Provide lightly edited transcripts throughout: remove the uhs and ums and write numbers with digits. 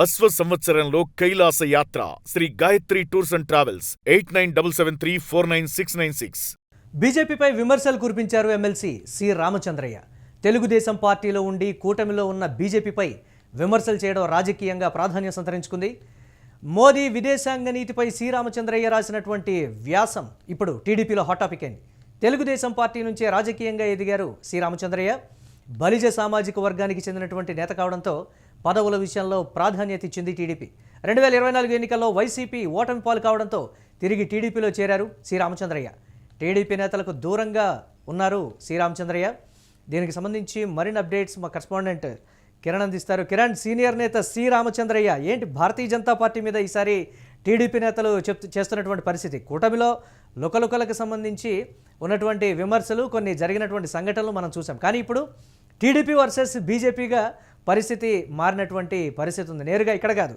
అశ్వ సంవత్సరంలో కైలాస యాత్ర Shri Gayatri tours and travels 8977349696. బీజేపీపై విమర్శలు కురిపించారు ఎమ్మెల్సీ సి రామచంద్రయ్య. తెలుగుదేశం పార్టీలో ఉండి కూటమిలో ఉన్న బీజేపీపై విమర్శలు చేయడం రాజకీయంగా ప్రాధాన్యం సంతరించుకుంది. మోదీ విదేశాంగ నీతిపై సి రామచంద్రయ్య రాసినటువంటి వ్యాసం ఇప్పుడు టీడీపీలో హాట్ టాపిక్ అయింది. తెలుగుదేశం పార్టీ నుంచే రాజకీయంగా ఎదిగారు సి రామచంద్రయ్య. బలిజ సామాజిక వర్గానికి చెందినటువంటి నేత కావడంతో పదవుల విషయంలో ప్రాధాన్యత ఇచ్చింది టీడీపీ. 2024 ఎన్నికల్లో వైసీపీ ఓటమి పాలు కావడంతో తిరిగి టీడీపీలో చేరారు సి రామచంద్రయ్య. టీడీపీ నేతలకు దూరంగా ఉన్నారు సి రామచంద్రయ్య. దీనికి సంబంధించి మరిన్ని అప్డేట్స్ మా కరెస్పాండెంట్ కిరణ్ అందిస్తారు. కిరణ్, సీనియర్ నేత సి రామచంద్రయ్య ఏంటి భారతీయ జనతా పార్టీ మీద ఈసారి టీడీపీ నేతలు చేస్తున్నటువంటి పరిస్థితి? కూటమిలో లుకలుకలకు సంబంధించి ఉన్నటువంటి విమర్శలు, కొన్ని జరిగినటువంటి సంఘటనలు మనం చూసాం. కానీ ఇప్పుడు టీడీపీ వర్సెస్ బీజేపీగా పరిస్థితి మారినటువంటి పరిస్థితి ఉంది. నేరుగా ఇక్కడ కాదు,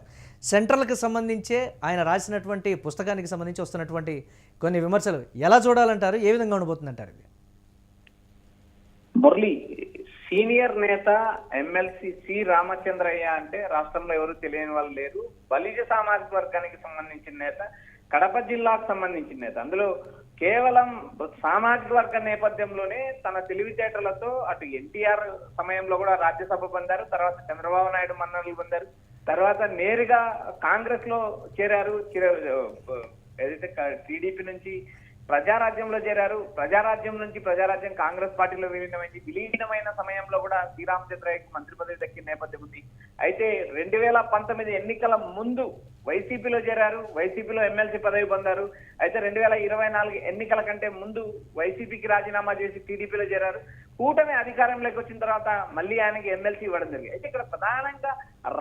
సెంట్రల్కి సంబంధించే ఆయన రాసినటువంటి పుస్తకానికి సంబంధించి వస్తున్నటువంటి కొన్ని విమర్శలు ఎలా చూడాలంటారు? ఏ విధంగా ఉండబోతుందంటారు? మురళి, సీనియర్ నేత ఎమ్మెల్సీ సి రామచంద్రయ్య అంటే రాష్ట్రంలో ఎవరు తెలియని వాళ్ళు లేరు. బలిజ సామాజిక వర్గానికి సంబంధించిన నేత, కడప జిల్లాకు సంబంధించిన నేత. అందులో కేవలం సామాజిక వర్గ నేపథ్యంలోనే తన తెలివితేటలతో అటు ఎన్టీఆర్ సమయంలో కూడా రాజ్యసభ పొందారు, తర్వాత చంద్రబాబు నాయుడు మన్ననలు పొందారు, తర్వాత నేరుగా కాంగ్రెస్ లో చేరారు, ఏదైతే టీడీపీ నుంచి ప్రజారాజ్యంలో చేరారు, ప్రజారాజ్యం నుంచి ప్రజారాజ్యం కాంగ్రెస్ పార్టీలో విలీనమైన సమయంలో కూడా శ్రీరామచంద్రయ్యకు మంత్రి పదవి దక్కిన నేపథ్యం ఉంది. అయితే 2019 ఎన్నికల ముందు వైసీపీలో చేరారు, వైసీపీలో ఎమ్మెల్సీ పదవి పొందారు. అయితే 2024 ఎన్నికల కంటే ముందు వైసీపీకి రాజీనామా చేసి టీడీపీలో చేరారు. కూటమి అధికారంలోకి వచ్చిన తర్వాత మళ్ళీ ఆయనకి ఎమ్మెల్సీ ఇవ్వడం జరిగింది. అయితే ఇక్కడ ప్రధానంగా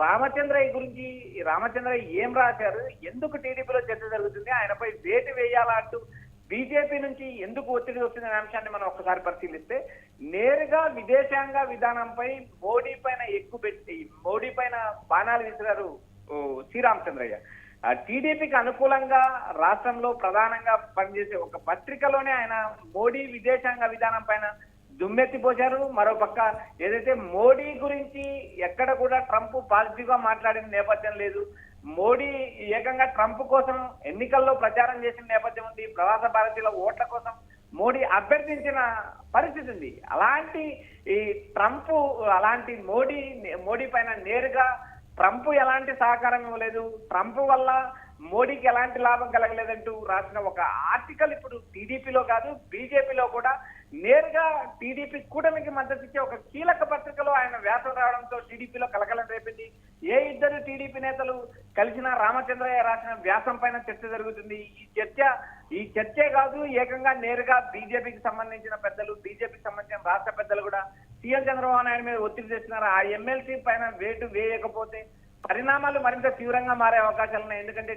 రామచంద్రయ్య గురించి, రామచంద్రయ్య ఏం రాశారు, ఎందుకు టీడీపీలో చర్చ జరుగుతుంది, ఆయనపై వేటు వేయాలా అంటూ బీజేపీ నుంచి ఎందుకు ఒత్తిడి వస్తుందనే అంశాన్ని మనం ఒక్కసారి పరిశీలిస్తే, నేరుగా విదేశాంగ విధానంపై మోడీ పైన మోడీ పైన బాణాలు విసిరారు శ్రీరామచంద్రయ్య. టీడీపీకి అనుకూలంగా రాష్ట్రంలో ప్రధానంగా పనిచేసే ఒక పత్రికలోనే ఆయన మోడీ విదేశాంగ విధానం పైన దుమ్మెత్తిపోశారు. మరోపక్క ఏదైతే మోడీ గురించి ఎక్కడ కూడా ట్రంప్ పాజిటివ్ గా మాట్లాడిన నేపథ్యం లేదు. మోడీ ఏకంగా ట్రంప్ కోసం ఎన్నికల్లో ప్రచారం చేసిన నేపథ్యం ఉంది. ప్రవాస భారతీయుల ఓట్ల కోసం మోడీ అభ్యర్థించిన పరిస్థితి ఉంది. అలాంటి ఈ ట్రంప్, అలాంటి మోడీ పైన నేరుగా ట్రంప్ ఎలాంటి సహకారం ఇవ్వలేదు, ట్రంప్ వల్ల మోడీకి ఎలాంటి లాభం కలగలేదంటూ రాసిన ఒక ఆర్టికల్ ఇప్పుడు టీడీపీలో కాదు బీజేపీలో కూడా నేరుగా టీడీపీ కూటమికి మద్దతు ఇచ్చే ఒక కీలక పత్రికలో ఆయన వ్యాసం రావడంతో టీడీపీలో కలకలం రేపింది. ఏ ఇద్దరు టీడీపీ నేతలు కలిసిన రామచంద్రయ్య రాసిన వ్యాసం పైన చర్చ జరుగుతుంది. ఈ చర్చే కాదు, ఏకంగా నేరుగా బీజేపీకి సంబంధించిన పెద్దలు, బీజేపీకి సంబంధించిన రాష్ట్ర పెద్దలు కూడా సీఎం చంద్రబాబు నాయుడు మీద ఒత్తిడి చేస్తున్నారు. ఆ ఎమ్మెల్సీ పైన వేటు వేయకపోతే పరిణామాలు మరింత తీవ్రంగా మారే అవకాశాలు ఉన్నాయి. ఎందుకంటే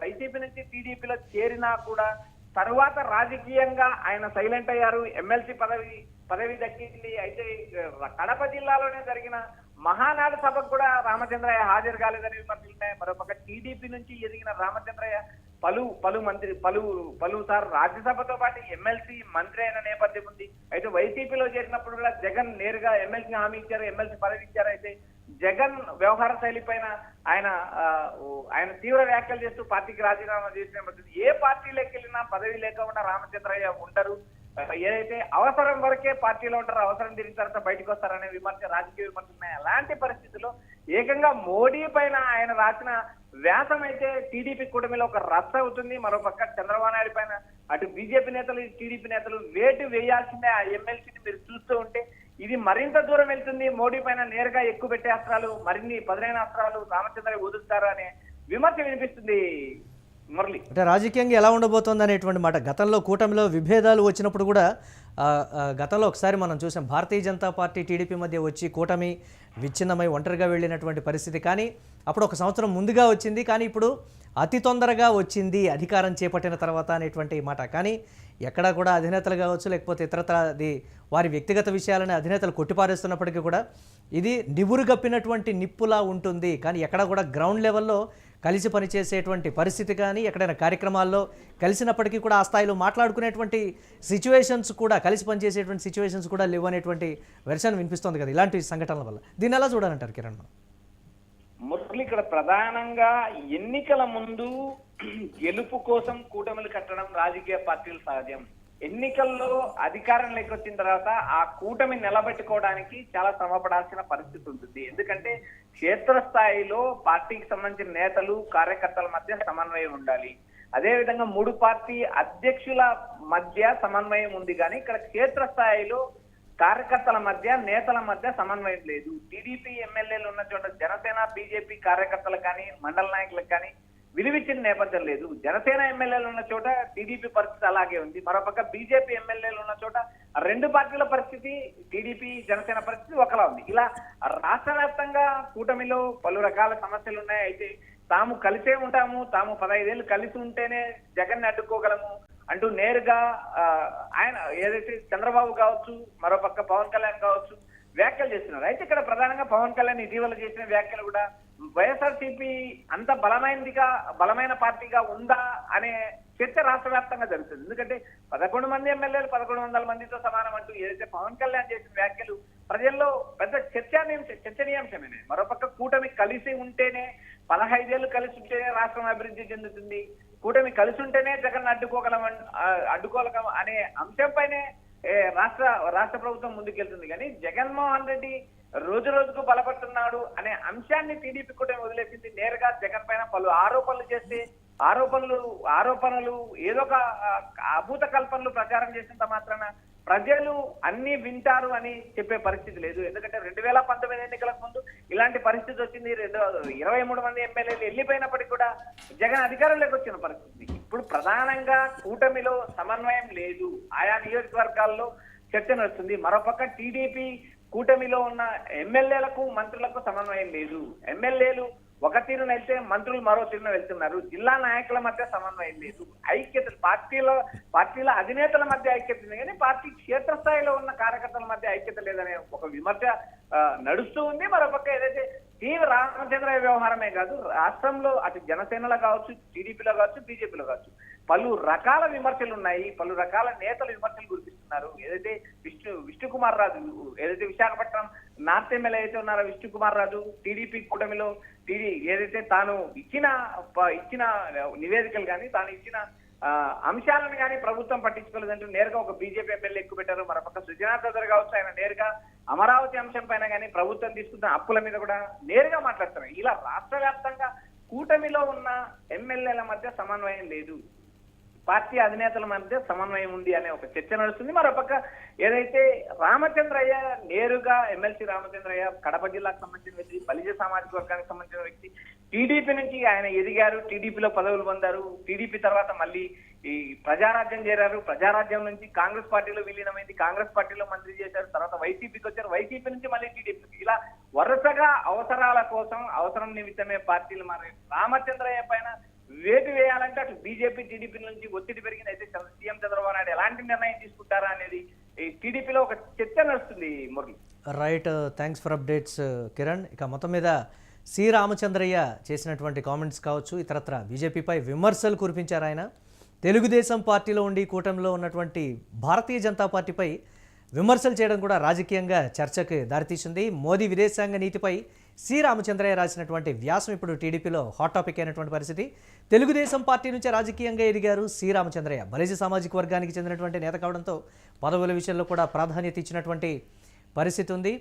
వైసీపీ నుంచి టీడీపీలో చేరినా కూడా తరువాత రాజకీయంగా ఆయన సైలెంట్ అయ్యారు. ఎమ్మెల్సీ పదవి దక్కింది. అయితే కడప జిల్లాలోనే జరిగిన మహానాడు సభకు కూడా రామచంద్రయ్య హాజరు కాలేదని విమర్శలున్నాయి. మరోపక్క టీడీపీ నుంచి ఎదిగిన రామచంద్రయ్య పలుసార్లు రాజ్యసభతో పాటు ఎమ్మెల్సీ మంత్రి అయిన నేపథ్యం ఉంది. అయితే వైసీపీలో చేరినప్పుడు కూడా జగన్ నేరుగా ఎమ్మెల్సీ హామీ ఇచ్చారు, ఎమ్మెల్సీ పదవి ఇచ్చారు. అయితే జగన్ వ్యవహార శైలి పైన ఆయన తీవ్ర వ్యాఖ్యలు చేస్తూ పార్టీకి రాజీనామా చేసిన, ఏ పార్టీలోకి వెళ్ళినా పదవి లేకుండా రామచంద్రయ్య ఉండరు, ఏదైతే అవసరం వరకే పార్టీలో ఉంటారో, అవసరం తిరిగిన తర్వాత బయటకు వస్తారనే రాజకీయ విమర్శలు ఉన్నాయి. అలాంటి పరిస్థితుల్లో ఏకంగా మోడీ పైన ఆయన రాసిన వ్యాసం అయితే టీడీపీ కూటమిలో ఒక రచ్చ అవుతుంది. మరోపక్క చంద్రబాబు నాయుడు పైన అటు బీజేపీ నేతలు, టీడీపీ నేతలు వేటు వేయాల్సిందే. ఆ ఎమ్మెల్సీని మీరు చూస్తూ ఉంటే ఇది మరింత దూరం వెళ్తుంది. మోడీ పైన నేరుగా ఎక్కువ పెట్టే అస్త్రాలు, మరిన్ని పదునైన అస్త్రాలు రామచంద్రయ్య వదులుతారు అనే విమర్శ వినిపిస్తుంది. మురళి, అంటే రాజకీయంగా ఎలా ఉండబోతోంది అనేటువంటి మాట. గతంలో కూటమిలో విభేదాలు వచ్చినప్పుడు కూడా గతంలో ఒకసారి మనం చూసాం, భారతీయ జనతా పార్టీ టీడీపీ మధ్య వచ్చి కూటమి విచ్ఛిన్నమై ఒంటరిగా వెళ్ళినటువంటి పరిస్థితి. కానీ అప్పుడు ఒక సంవత్సరం ముందుగా వచ్చింది, కానీ ఇప్పుడు అతి తొందరగా వచ్చింది అధికారం చేపట్టిన తర్వాత అనేటువంటి మాట. కానీ ఎక్కడా కూడా అధినేతలు కావచ్చు, లేకపోతే ఇతరత్ర వారి వ్యక్తిగత విషయాలని అధినేతలు కొట్టిపారేస్తున్నప్పటికీ కూడా ఇది నివురుగప్పినటువంటి నిప్పులా ఉంటుంది. కానీ ఎక్కడ కూడా గ్రౌండ్ లెవెల్లో కలిసి పనిచేసేటువంటి పరిస్థితి కానీ, ఎక్కడైనా కార్యక్రమాల్లో కలిసినప్పటికీ కూడా ఆ స్థాయిలో మాట్లాడుకునేటువంటి సిచ్యువేషన్స్ కూడా, కలిసి పనిచేసేటువంటి సిచ్యువేషన్స్ కూడా లేవు అనేటువంటి వెర్షన్ వినిపిస్తుంది కదా ఇలాంటి సంఘటనల వల్ల. దీన్ని ఎలా చూడాలంటారు కిరణ్? మురళి, ఇక్కడ ప్రధానంగా ఎన్నికల ముందు గెలుపు కోసం కూటమిలు కట్టడం రాజకీయ పార్టీలు సహజం. ఎన్నికల్లో అధికారంలోకి వచ్చిన తర్వాత ఆ కూటమి నిలబెట్టుకోవడానికి చాలా శ్రమపడాల్సిన పరిస్థితి ఉంటుంది. ఎందుకంటే క్షేత్రస్థాయిలో పార్టీకి సంబంధించిన నేతలు కార్యకర్తల మధ్య సమన్వయం ఉండాలి. అదే విధంగా 3 పార్టీ అధ్యక్షుల మధ్య సమన్వయం ఉంది, కానీ ఇక్కడ క్షేత్రస్థాయిలో కార్యకర్తల మధ్య నేతల మధ్య సమన్వయం లేదు. టీడీపీ ఎమ్మెల్యేలు ఉన్న చోట జనసేన బీజేపీ కార్యకర్తలు కానీ మండల నాయకులకు కానీ విలువిచ్చిన నేపథ్యం లేదు. జనసేన ఎమ్మెల్యేలు ఉన్న చోట టీడీపీ పరిస్థితి అలాగే ఉంది. మరోపక్క బీజేపీ ఎమ్మెల్యేలు ఉన్న చోట 2 పార్టీల పరిస్థితి, టీడీపీ జనసేన పరిస్థితి ఒకలా ఉంది. ఇలా రాష్ట్ర వ్యాప్తంగా కూటమిలో పలు రకాల సమస్యలు ఉన్నాయి. అయితే తాము కలిసే ఉంటాము, తాము 15 ఏళ్ళు కలిసి ఉంటేనే జగన్ అడ్డుకోగలము అంటూ నేరుగా ఆయన ఏదైతే చంద్రబాబు కావచ్చు, మరోపక్క పవన్ కళ్యాణ్ కావచ్చు వ్యాఖ్యలు చేస్తున్నారు. అయితే ఇక్కడ ప్రధానంగా పవన్ కళ్యాణ్ ఇటీవల చేసిన వ్యాఖ్యలు కూడా వైఎస్ఆర్సీపీ అంత బలమైన పార్టీగా ఉందా అనే చర్చ రాష్ట్ర వ్యాప్తంగా జరుగుతుంది. ఎందుకంటే 11 మంది ఎమ్మెల్యేలు 1100 మందితో సమానం అంటూ ఏదైతే పవన్ కళ్యాణ్ చేసిన వ్యాఖ్యలు ప్రజల్లో పెద్ద చర్చనీయాంశమే. మరోపక్క కూటమి కలిసి ఉంటేనే 15 ఏళ్ళు కలిసి ఉంటేనే రాష్ట్రం అభివృద్ధి చెందుతుంది, కూటమి కలిసి ఉంటేనే జగన్ అడ్డుకోగలం అనే అంశంపైనే రాష్ట్ర ప్రభుత్వం ముందుకెళ్తుంది. కానీ జగన్మోహన్ రెడ్డి రోజు రోజుకు బలపడుతున్నాడు అనే అంశాన్ని టీడీపీ కూటమి వదిలేసింది. నేరుగా జగన్ పైన పలు ఆరోపణలు చేస్తే ఆరోపణలు ఏదో ఒక అభూత కల్పనలు ప్రచారం చేసినంత మాత్రాన ప్రజలు అన్ని వింటారు అని చెప్పే పరిస్థితి లేదు. ఎందుకంటే 2019 ఎన్నికలకు ముందు ఇలాంటి పరిస్థితి వచ్చింది. 23 మంది ఎమ్మెల్యేలు వెళ్ళిపోయినప్పటికీ కూడా జగన్ అధికారంలోకి వచ్చిన పరిస్థితి. ఇప్పుడు ప్రధానంగా కూటమిలో సమన్వయం లేదు, ఆయా నియోజకవర్గాల్లో చర్చ నడుస్తుంది. మరోపక్క టీడీపీ కూటమిలో ఉన్న ఎమ్మెల్యేలకు మంత్రులకు సమన్వయం లేదు. ఎమ్మెల్యేలు ఒక తీరున వెళ్తే మంత్రులు మరో తీరున వెళ్తున్నారు. జిల్లా నాయకుల మధ్య సమన్వయం లేదు. ఐక్యత పార్టీల అధినేతల మధ్య ఐక్యత ఉంది, కానీ పార్టీ క్షేత్రస్థాయిలో ఉన్న కార్యకర్తల మధ్య ఐక్యత లేదనే ఒక విమర్శ నడుస్తూ ఉంది. మరోపక్క ఏదైతే రామచంద్రయ్య వ్యవహారమే కాదు, రాష్ట్రంలో అటు జనసేనలో కావచ్చు, టీడీపీలో కావచ్చు, బీజేపీలో కావచ్చు పలు రకాల విమర్శలు ఉన్నాయి. పలు రకాల నేతలు విమర్శలు గురిపిస్తున్నారు. ఏదైతే విష్ణుకుమార్ రాజు, ఏదైతే విశాఖపట్నం నార్త్ ఎమ్మెల్యే అయితే ఉన్నారో విష్ణుకుమార్ రాజు టీడీపీ కూటమిలో ఏదైతే తాను ఇచ్చిన నివేదికలు కానీ తాను ఇచ్చిన అంశాలను కానీ ప్రభుత్వం పట్టించుకోలేదంటూ నేరుగా ఒక బీజేపీ ఎమ్మెల్యే ఎక్కువ పెట్టారు. మరొక సుజనా చౌదరి కావచ్చు, ఆయన నేరుగా అమరావతి అంశం పైన కానీ ప్రభుత్వం తీసుకున్న అప్పుల మీద కూడా నేరుగా మాట్లాడుతున్నారు. ఇలా రాష్ట్ర వ్యాప్తంగా కూటమిలో ఉన్న ఎమ్మెల్యేల మధ్య సమన్వయం లేదు, పార్టీ అధినేతల మధ్య సమన్వయం ఉంది అనే ఒక చర్చ నడుస్తుంది. మరోపక్క ఏదైతే రామచంద్రయ్య నేరుగా ఎమ్మెల్సీ రామచంద్రయ్య కడప జిల్లాకు సంబంధించిన వ్యక్తి, బలిజ సామాజిక వర్గానికి సంబంధించిన వ్యక్తి, టీడీపీ నుంచి ఆయన ఎదిగారు, టీడీపీలో పదవులు పొందారు, టీడీపీ తర్వాత మళ్ళీ ఈ ప్రజారాజ్యం చేరారు, ప్రజారాజ్యం నుంచి కాంగ్రెస్ పార్టీలో విలీనమైంది, కాంగ్రెస్ పార్టీలో మంత్రి చేశారు, తర్వాత వైసీపీకి వచ్చారు, వైసీపీ నుంచి మళ్ళీ టీడీపీకి, ఇలా వరుసగా అవసరాల కోసం అవసరం నిమిత్తమే పార్టీలు మారారు. రామచంద్రయ్య పైన వేటు వేయాలంటే అటు బీజేపీ టీడీపీ నుంచి ఒత్తిడి పెరిగింది. అయితే సీఎం చంద్రబాబు నాయుడు ఎలాంటి నిర్ణయం తీసుకుంటారా అనేది ఈ టీడీపీలో ఒక చర్చ నడుస్తుంది. Murali, right, thanks for updates Kiran. ఇక మొత్తం మీద సి రామచంద్రయ్య చేసినటువంటి కామెంట్స్ కావచ్చు, ఇతరత్ర బీజేపీపై విమర్శలు కురిపించారు. ఆయన తెలుగుదేశం పార్టీలో ఉండి కూటమిలో ఉన్నటువంటి భారతీయ జనతా పార్టీపై విమర్శలు చేయడం కూడా రాజకీయంగా చర్చకు దారితీసింది. మోదీ విదేశాంగ నీతిపై సి రామచంద్రయ్య రాసినటువంటి వ్యాసం ఇప్పుడు టీడీపీలో హాట్ టాపిక్ అయినటువంటి పరిస్థితి. తెలుగుదేశం పార్టీ నుంచే రాజకీయంగా ఎదిగారు సి రామచంద్రయ్య. బలిజ సామాజిక వర్గానికి చెందినటువంటి నేత కావడంతో పదవుల విషయంలో కూడా ప్రాధాన్యత ఇచ్చినటువంటి పరిస్థితి ఉంది.